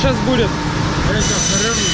сейчас будет? Я сейчас нарежу.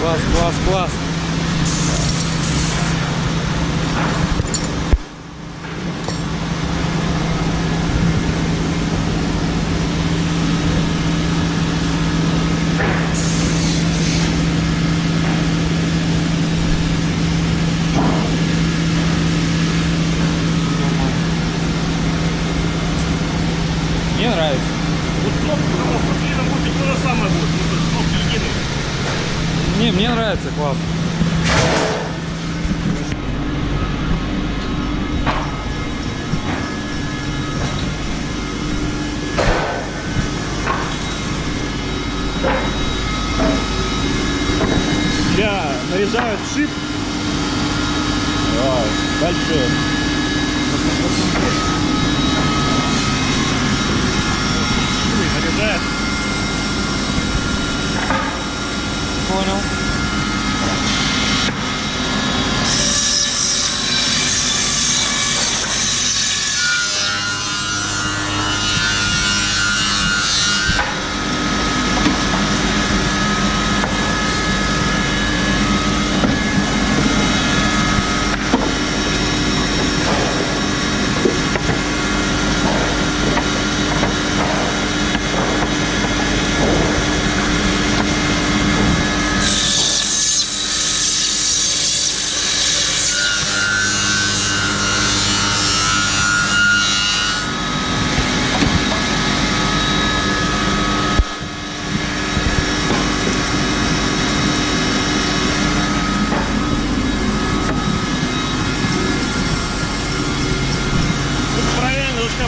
Класс, класс, класс. Мне нравится. Вот кнопка, ну, будет то же самое будет. Кнопки единые. Не, мне нравится, классно. Нарезают шип. Дальше. Нарезает. Понял.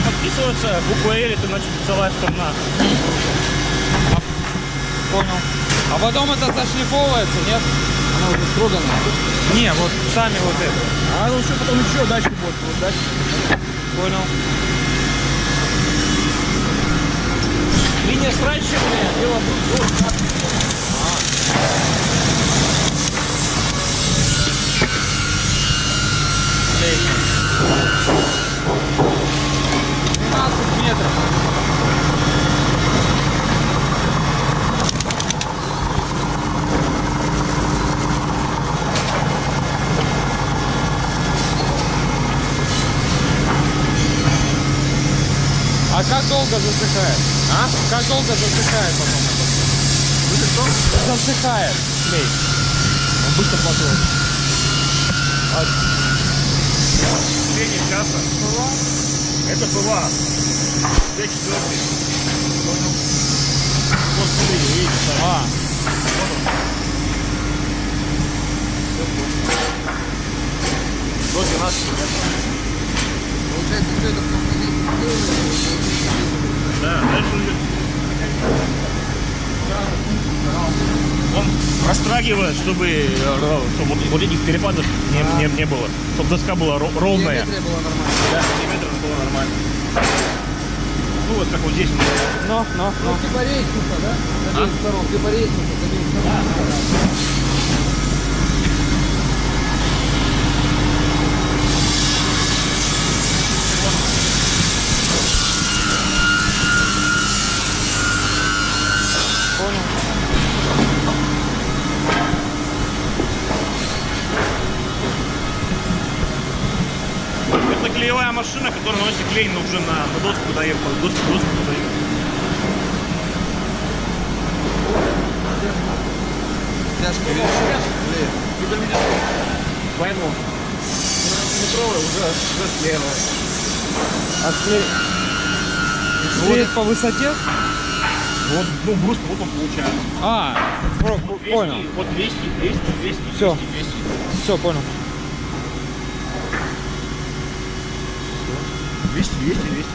Подписываться, буква L, это значит целая страна. Понял. А потом это зашлифовывается, нет? Она уже строганная. Не, вот сами вот это. А ну что потом еще дальше будет, вот дальше. Понял. Линия сращивания, дело вот так. Метров. А как долго засыхает? А? Как долго засыхает потом это? Будет что? Засыхает клей. Он быстро потом. В течение часа. Это была. Д4. Понял. Вот смотри, видишь, да. А. До 12 лет. Получается, все это Да, дальше идет. Он растрагивает, чтобы вот этих перепадов не было. Чтобы доска была ровная. геометрия была нормальная. Да, сантиметров было нормально. Ну вот как вот здесь. Но. Ну, типа рейснуса, да? С обеих сторон. Типа рейснуса, с обеих сторон. который наносит клей нужен на доску, куда я доску подаю. Тяжко видишь? Поэтому метровая уже склеивает. А склеить по высоте? Вот, ну, брус, вот он получается. А, Вот 200, понял. Вот 200, 200, 200, Всё. 200, 200. Все, понял. 200, 200, 200.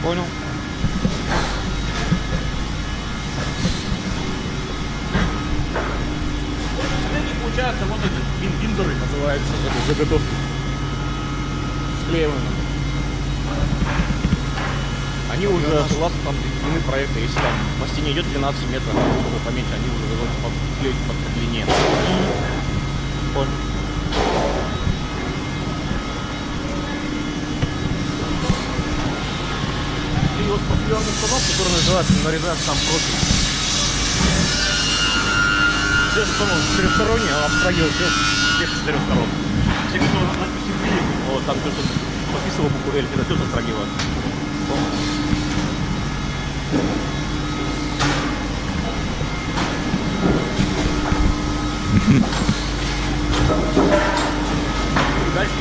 Понял. Получается, вот эти биндеры называются, это заготовки. Склеиваны. Они уже согласно там длины проекта, если там по стене идет 12 метров, чтобы поменьше, они уже должны склеить по длине. Понял. И вот определенный станок, который называется нарезать сам профиль. Здесь станок четырехсторонний, он абстрагирует всех 4 сторон. Все, которые надписи были, вот там кто-то подписывал букву L, это все абстрагирует. Дальше